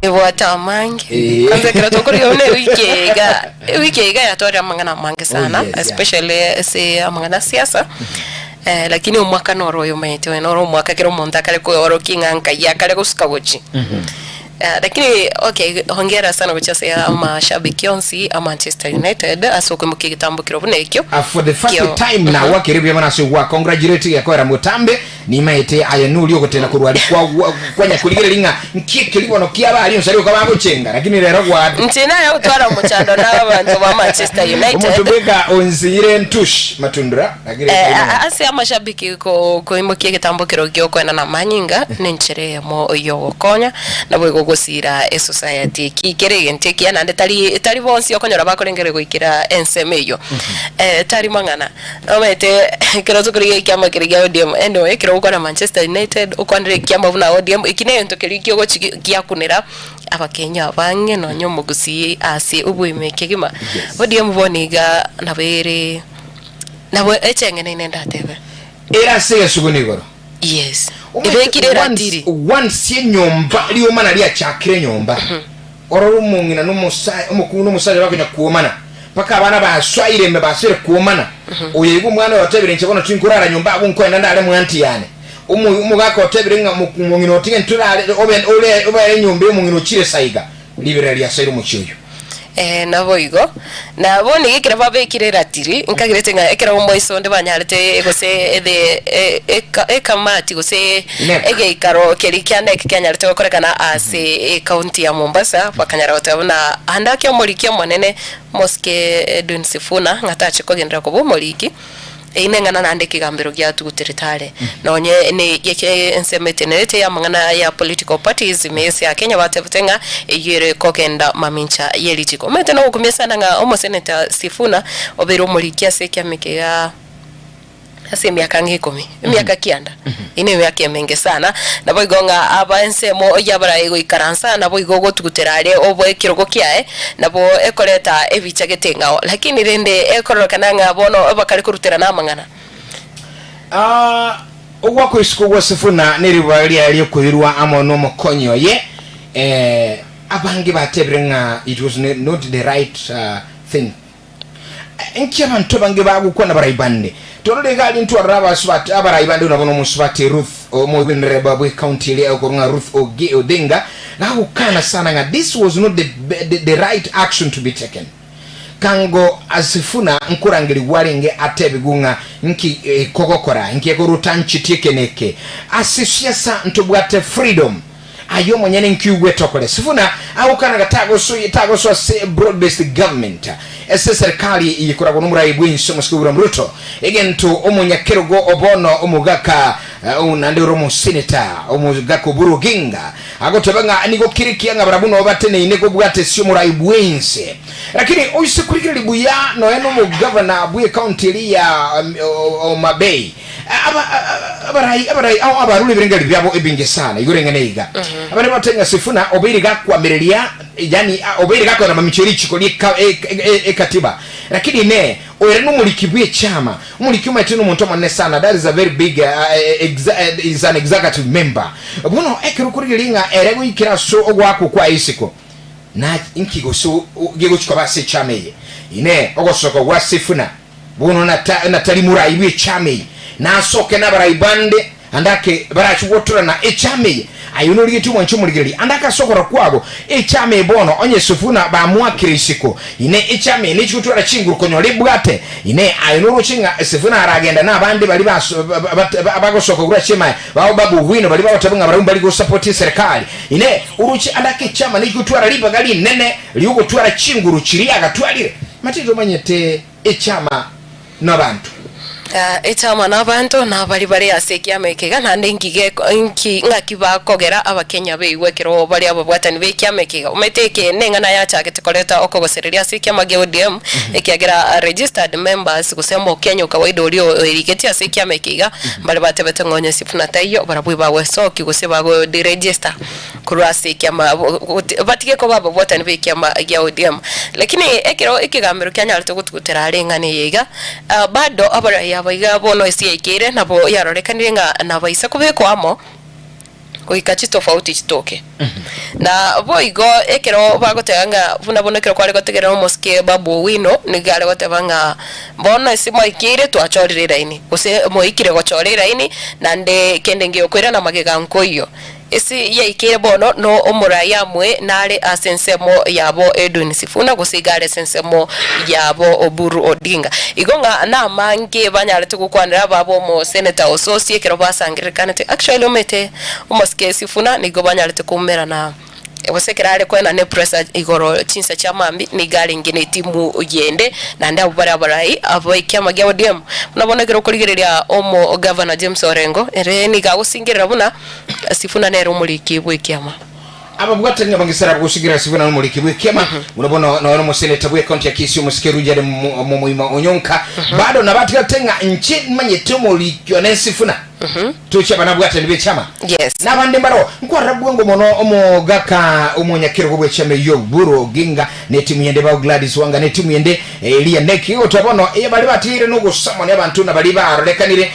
Iwata mangi. Kwanza kila tokori yone wiki ya tori amangana mangi sana, especially si amangana siasa. Lakini umwaka noro yumetewe noro umwaka kiro monta kale ko oro kinga ya kale ko skawochi. Lakini okay, hongera sana kucheza mashabiki onsi a Manchester United asoko mukigitambo kiro bunekyo. For the first time na wakiribi mana se wa congratulate ya kwera mutambe ni maite ayenuli okotena kurwali kwanya kuligire linga nkike libono kiaba ali nsari ko bagucenga lakini rero gwa ntina ya utwara muchando n'abantu ba Manchester United umutubeka onzire ntush matundura lakini asi amashabiki ko imukigitambo kiro kyo kwena na manyinga nenchere mo yo konya nabo gusira society ikirege ntekia na tari bonsi okonyora bakorengere goikira ensemeyo tari mangana omete kero tukuriye kyama kirige ODM anyway kero ukona Manchester United ukwandire kyama buna ODM ikine ntokirikyo go kyakunira abakenya bange no nyomo gusi asi ubuimeke gima ODM boniga nabere nabo echengene nenda tebe era sege sugunigoro. Yes. Ibekire ratiri. Once nyomba liyo mana liya chakire nyomba. Oro mungina n'umukuno musaje bakonya kuomana. Paka abana baswaire mbe basire kuomana. Oyego mwana watebire nchebono twinkurara nyomba abunko ndale mwanti yane. Umugaka watebire nga mungino otinge nturale ole nyombe mungino chire saiga. Libera liya sairo muchiyo. Nabo nabone ikira babekire ratiri nkagirete nga ekera umboiso nde banyarete egose ekamati gose egeikaro kerikyane kikanyarete gokorekana ase county ya Mombasa bakanyara batabona andake omuriki monene Moske Edwin Sifuna ngatache kogendera ko bomuriki inengana nande kigambiro gya tuguteretale nonye ne yeke ensemetenete ya mangana ya political parties mesi ya Kenya batebutenga yere kokenda mamincha yelitiko mete no kumesana nga omo senator Sifuna obero mulikia sekya mekea ase miaka 10 miaka kianda ine miaka menge sana nabo igonga abansemo yabara ego ikaransa nabo igogo tuguterare obo ekirogo kiae nabo ekoleta ebichagetenga lakini rende ekorokana nga bono bakari kurutera namangana ogwako isiko Sifuna niribali ali kuirwa amono mokonyo ye abangi batebrenga it was not the right thing enkiabantu bange bagukona baraibande torole gali ntu araba swat abaraibande unabono muswati Ruth omubinre babwe county ile okurunga Ruth Odinga ngakukana sana nga this was not the right action to be taken kango Asifuna nkurangiri warenge atebigunga nki kokokora nki ekoruta nchitiekeneke asisiasa ntubwate freedom ayo monyene nkiugwe tokole Sifuna awukana gatago so broad based government ese serikali ikora gonumura ibwinso musikubura Ruto egento omunyakerogo obono omugaka unande romo senator omugaka Buruginga agotebanga nigo kirikia ngabarabuno obatene ineko bwate sio muraibwense lakini oyisekurikira libuya no eno mu governor bwe county ya Omabay abarai au abaruli birenga byabo ebinge sana igorengene iga abari batenga Sifuna obiriga kwamerelia yani obiriga kwa mamicheri chikoli katiba lakini ne oyere no mulikibwe chama mulikuma tino muntu manne sana that is a very big is an executive member bono ekirukuringa erego ikira so ogwako kwa isiko na inkigo so gego chikobase chame ine ogosoko gwa Sifuna bono natali muraiwe chame na soke na baraibande andake barachuwotura na echame ayuno ligitu mwancho muligeli andaka sokora kwabo echame bono onye Sifuna ba mwakirisiko ine echame ne chutura chinguru konyole bwate ine ayuno ruchinga Sifuna aragenda na bandi bali abagosoko gura chema bawo babu wino bali batabunga barumba ligo support serikali ine uruchi andake chama ne chutura liba gali nene liugo twara chinguru chiri agatwalire matito manyete echama nabantu etama nabantu nabali bari asekia mekega nande ngakiba kogera abakenya beigwekero bali ababwatani bekiamekega umeteke nengana yacha ketekoleta okogosereria asekia mage ODM ekiagera registered members kusema Kenya kawaida ulio eriketia asekia mekega bali batebete ngonye Sifuna tayo barabwi bawe soki guseba go di register kurasi kiama batike ko baba bwatani bekiama ya ODM lakini ekero ikigambiro Kenya alitokutukutera arengane yega bado abara yabaiga bono esiekire nabo yarorekanire nga nabaisa kubekwamo kuikachi tofauti chitoke na boigo ekero bagotanga buna bonekero kwale gotegera moske babu wino nigale gotebanga bono isimo ikire twachorire raini use moikire gochorire raini nande kende ngiyokwira na magega nkoyo isi ya ikire bono no omuraya mwe nale asensemo yabo Edwin Sifuna gusigare sensemo yabo Oburu Odinga igonga na mange banyale tukukwanira babo mo senator ososie kero basangirikana te actually omete omoske Sifuna nigo banyale tukumera na wasekirale kwena ne pressa igoro chinsa cha mambi ni gali ngine timu ugende na nda barabarai abo ikyama gya ODM unabona kero kuligereria omo governor James Orengo ere ni gagusingira buna Sifuna nero muliki bw'ikyama ababwatanga bangisara gusigira Sifuna no muliki bw'ikyama unabona na ono senator bwe county ya Kisii musikeru jare mu muima onyonka bado nabatika tenga nchi manye tumo likyo ne Sifuna tuche banabwate nibe chama yes nabande mbaro nkwarabwo ngo mono omugaka umunyakiro gobwe chame yo Oburu Oginga ne timu yende ba Gladys Wanga ne timu yende Elia Neki otabono bali batire no gusama ne abantu nabali barolekanire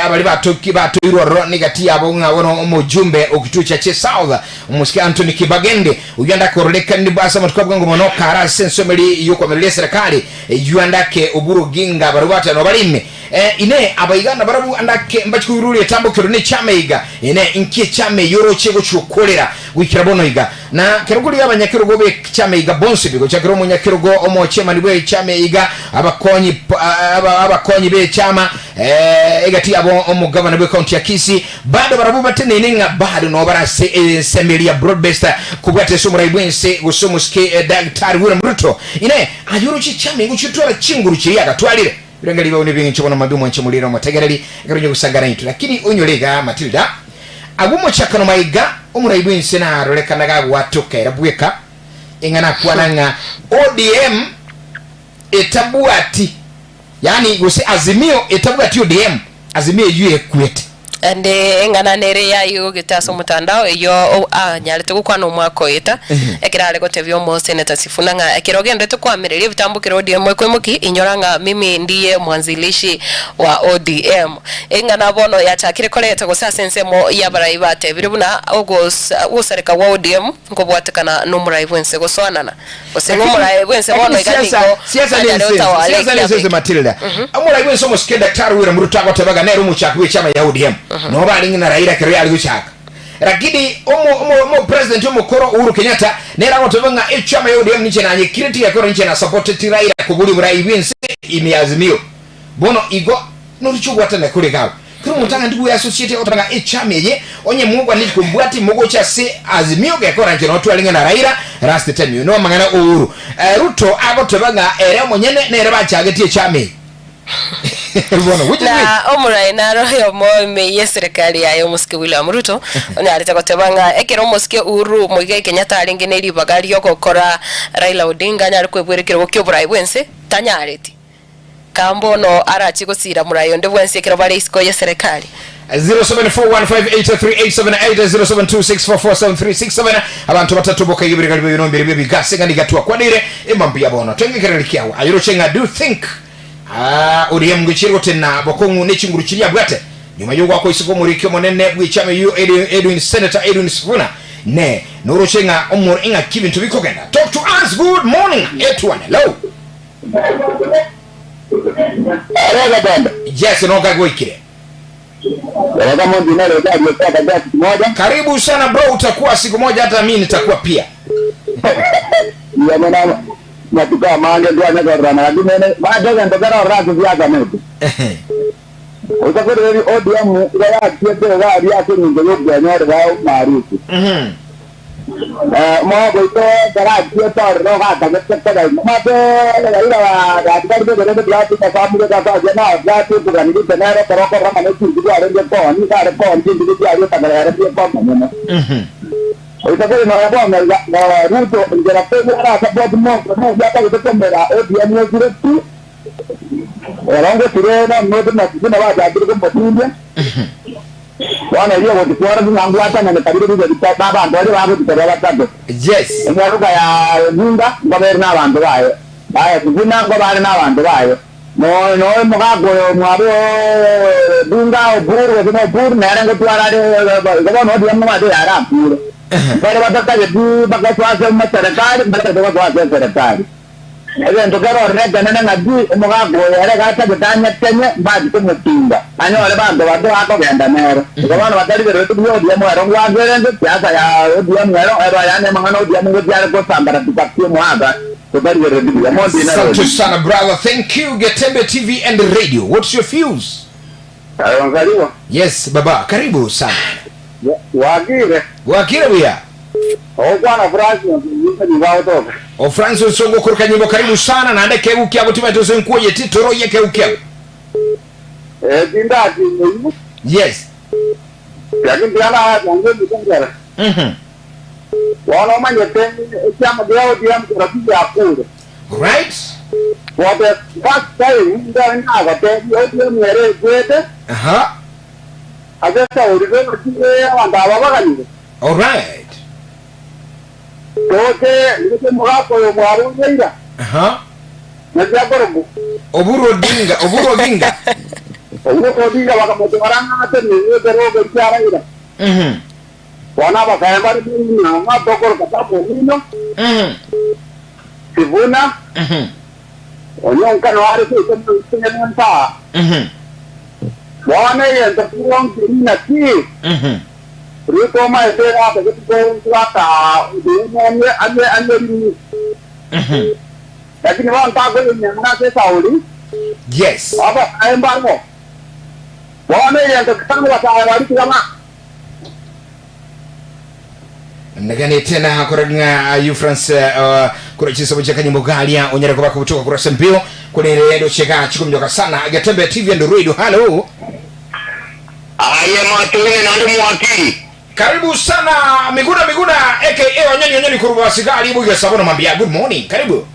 abali batoki batoirwa negati abo ngabono omujumbe okitucha che South umusiki Anthony Kibagende uyanda korolekanire basa matukabwo ngo mono kara sensomeli yuko melele serikali yandake Oburu Oginga barubata no balime ine abayigana barabu andake mbachikurulie tambo kirone chameiga ine inkie chame yoro chego chukolera wikirabono iga na keruguli abanyakiro gobe chameiga bonse bigo chakiro munyakiro go omo chema libwe chameiga abakonyi be chama egati abo omo governor be county ya Kisii bado barabu batene ninga bado no bara semelia broadcaster kubwate sumura ibwense gusumuske Daktari William Ruto ine ayoro chame nguchitora chinguru chiri agatwalire birangali baone bingi chobona madumo nchimulira amategereri garonye gusangana yitu lakini onyolega Matilda agumo chakano maiga omuraibu insena rolekanaga watoka erabweka engana kwananga ODM etabuati yani gose Azimio etabuati ODM Azimio yuye kwete ande engana nere yayo gitaso mutandao eyo nyalete gukwana umwako eta ekirale gotevyo mo senator Sifuna nga ekirogende tukwamirire bitambukira ODM kwemuki inyoranga mimi ndiye mwanzilishi wa ODM engana bono yachakire koleta gosasensemo yabarai bate biribuna ogosareka wa ODM ngobwatekana no murai wense gosonana osengo murai wense bono igatiko siasa ni Matilda amurai wense mo skenda Daktari William Ruto agotebaga nero muchakwe chama ya ODM no bali ngina Raila kero ali guchaka rakidi omo president omukoro Uhuru Kenyatta nera ngotobanga echama yo ODM niche na nyekiriti ya koro niche na support ti Raila kubuli murai winse imiazimio bono igo no richugo atana kule gawo kiro mutanga ndibu ya associate otanga echama ye onye mugwa ni kumbwati mugo cha se Azimio ge koro niche no twalinga na Raila last time no mangana Uhuru Ruto agotobanga ere monyene nere bachageti echama na omurai na roho moime yeserikali ya omuske William Ruto oni alita gotebanga ekero omuske Uhuru Muigai Kenyatta alingene libagari yokokora Raila Odinga nyari kwebwerekero gokyo burai bwense tanyareti kambono arachi gosira murai onde bwense ekero bare isko yeserikali 074158380726447367 abantu batatu boka yibirika binombe bigase ngani gatwa kwadire emambia bono tengekerelikiawo ayirochenga do think ODM guchiro tena bokongu nechinguru chiria bwate nyuma yo gwako isiko murikyo monene bwichame yu Edwin Senator Edwin Sifuna ne norochenga omur inga kibintu bikogenda talk to us good morning etwan hello yes no gagwikire karibu sana bro utakuwa siku moja hata mimi nitakuwa pia natuka mange ndio anagarana lakini baada ya ndogara ragu vyaga metu utakore ODM ya tiete gari yake nyingo yoga nyore wao maarufu mo goito gara tiete ro hata gete ga mabe ila wa daktari de de plati ka samu ka ka jana plati ko gani de nero pero ko rama ne tuju are ko ni ka ko ndi ndi ya yo ta gara re ko mo utakore no abo na Ruto ngera pego ra sababu mo yata kutokomera ODM yo diretu rango tirena nodo na kina wa jadiri ko patunde wana hiyo wote kwa ngangu hata na tabiri de baba ndore baba tutara tado yes ngaruka ya nyumba ngaberna abantu bayo baya kuguna ngo bari n'abantu bayo no mugago mwabo dunga oburu no buru nera ngotwara de no diam ma de ara puro pero bataka de bakatwa ma serikali bataka kwa serikali evento kero rega nana ngadi mugago yare gata gutanya tenye badi kumutinda anyo wale bando wado ako genda nero ngono batari de retu yo diam waro ngwagere siasa ya diam waro eba yane mangano diam ngodiare ko sambara tukapio muaga. Asante sana brother, thank you. Getembe TV and the radio. What's your views? Karibu. Yes baba, karibu sana. Wakire bia. Bwana Francis ndio toka. Francis songo kuruka nyimbo karibu sana na ndeke ukia butima tozo nkuye titoro yeke ukia. Ndati. Yes. Lakini biana yangu ndongera. Wala manye chama gao diam kurafiki akure. Right? What the first time ndio ngate yo mere kwete. Agasa urizo kile wanda babagani. All right. Toke ndio mwapo yo mwaro ngira. Najia borobu. Oburu Odinga. Oburu Odinga wakamoto waranga ate ni rogo kiara ira. Wana bakayamba ni na matokoro katapo hino. Sivuna. Onyoka no ari kwenye nta. Wana yenda kurong na ki. Ruto ma etera hapa kitu hata anye ni. Lakini wao ntako ni ngana sauli. Yes. Hapa ayembarmo. Wana yenda kutanga wataari kama Nagane tena kuranga Ufrance kurachisa bujaka nyimbo galia onyera kwa kutoka kurasa mbio kwenye radio cheka chikumjoka sana Getembe TV and radio. Hello. Aye matune na ndo mwakili. Karibu sana Miguna aka onyoni kuruba sigari buga sabona mambia good morning. Karibu.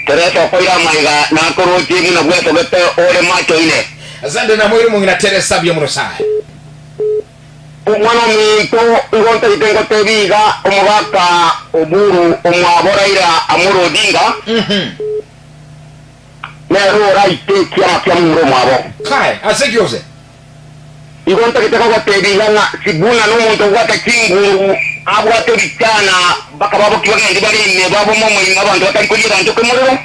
Teresa koira maiga na kuruti muna bweto gete ole macho ile. Asante na moyo mungu na Teresa bia muno sai. Umwana minto ngonta itengo biga umugaka oburu umwaboraira Amuru Odinga. Nero raite kya muro mwabo. Kai, asekiose. Igonta kitaka biga na sibuna no muntu gwata kinguru abwate bicana bakababo kibagende bali ne babo momo abantu batari kugira nto kumuriro.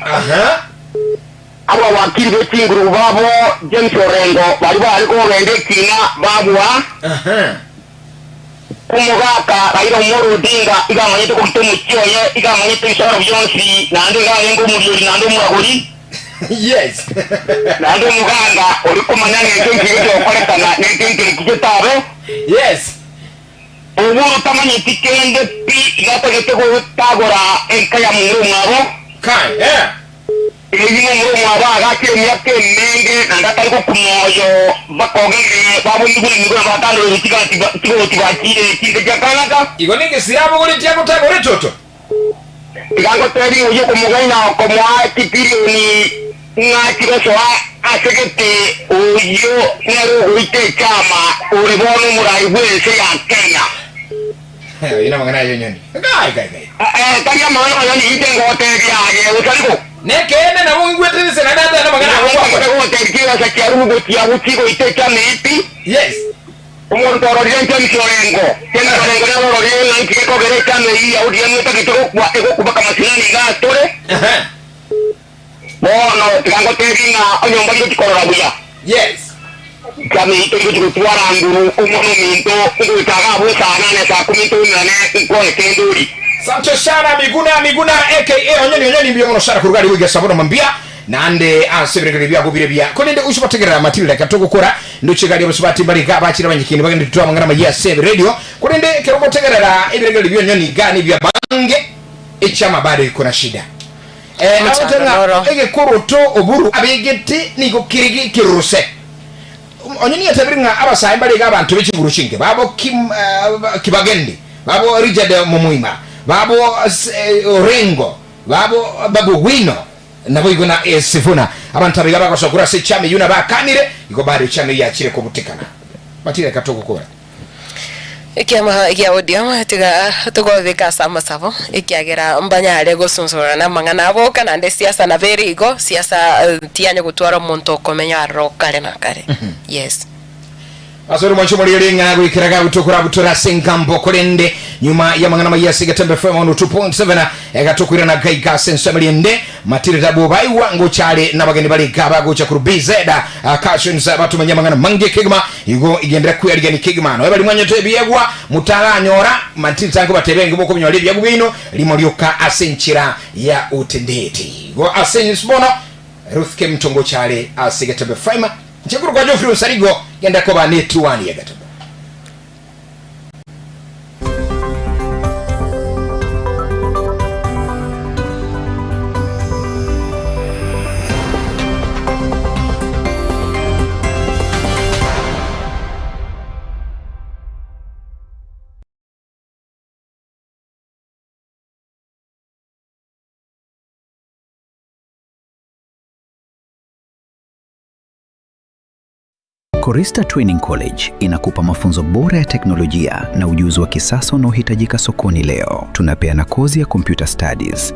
Aba wakiri bekinguru babo James Orengo bali ko wende kina babwa. Umugaka Raila Amuru Odinga igamanyete ko mutemu cyoye igamanyete isoro byonsi nande ngayengo muri nande murahuri. Yes. Nande muganga uri kumanyana n'icyo ngicyo okorekana n'icyo kitabo. Yes. Ubu tamanye tikende pi gategete ko tagora enkaya muru mwabo. Kai, Ili muru mwabo agake myake nenge ndatari ko kumoyo bakogere babo ngibuni batando tikatibakire kinde jakanaka. Igo ninge siyabo kuli tiako tagore toto. Igango teri uyo kumugaina ko mwa tipirioni ngakiro so asegete uyo nero uite chama urebono murai wese ya Kenya. Ina mangana yonyoni. Kai. Kaya mangana yonyoni itengo teri ya utariko. Nekene na mungu wetu sana dada na magana kwa teri ya sakiaru gotia utiko ite chama ipi. Yes. Umuntu ororiente msorengo. Tena orengo na ororiente nkiko gere chama hii ya odiamu takitoko kwa eko kubaka masinani ngatore. Bono tikango teri na onyomba yutikorora buya. Yes. Kami ito kutwara nguru umono minto ngutaga bo sana ne sa kumito nane ko ekenduri. Asante sana Miguna aka onyoni mbio mono sana kurugari wiga sabona mambia nande asebere bya kubire bya konende ushibategera matilda katoko ndo chigali basubati bari gaba chira banyikini bagende tutwa mangana magia save radio konende kerobo tegerera ibirege byo nyoni gani bya bange echama bado iko na shida. Natenga ege kuruto oburu abegete niko kirigi kiruse. Onyoni yatabiringa abasai bari gaba abantu b'ikiguru shinge babo kibagende babo Richard Mumuima babo Orengo babo Wino nabo igona Sifuna abantu abigaba kwashakura se chame yuna bakanire iko bari chame yakire ko butekana matire katoko kora Ikiama ya audio tiga tugovika sama savo ikiagera mbanyare gusonsora na mangana abo kana nde siasa na verigo siasa tianya gutwara muntu komenya ro kare na kare. Yes. Asoro mwancho muriringa gwikiraga gutukura butura senkambo korende nyuma ya mangana mayasi gatembe FM 2.7 egatukwira na gaiga sensamiriende matire tabu baiwa ngochale nabageni bali gaba gocha kurubizeda actions abatu manyamangana mange kigma igo igendera kuyaliga ni kigma no bali mwanya tebyegwa mutala nyora matire tango batebenge boko byoli byagu bino limolyoka asenchira ya utendeti go asensbono Ruth Kemtongo chale asigatembe FM Chekuru kwa Jofri Usarigo genda kwa netu wani ya gataba. Korista Training College inakupa mafunzo bora ya teknolojia na ujuzi wa kisasa unaohitajika sokoni leo. Tunapeana kozi ya computer studies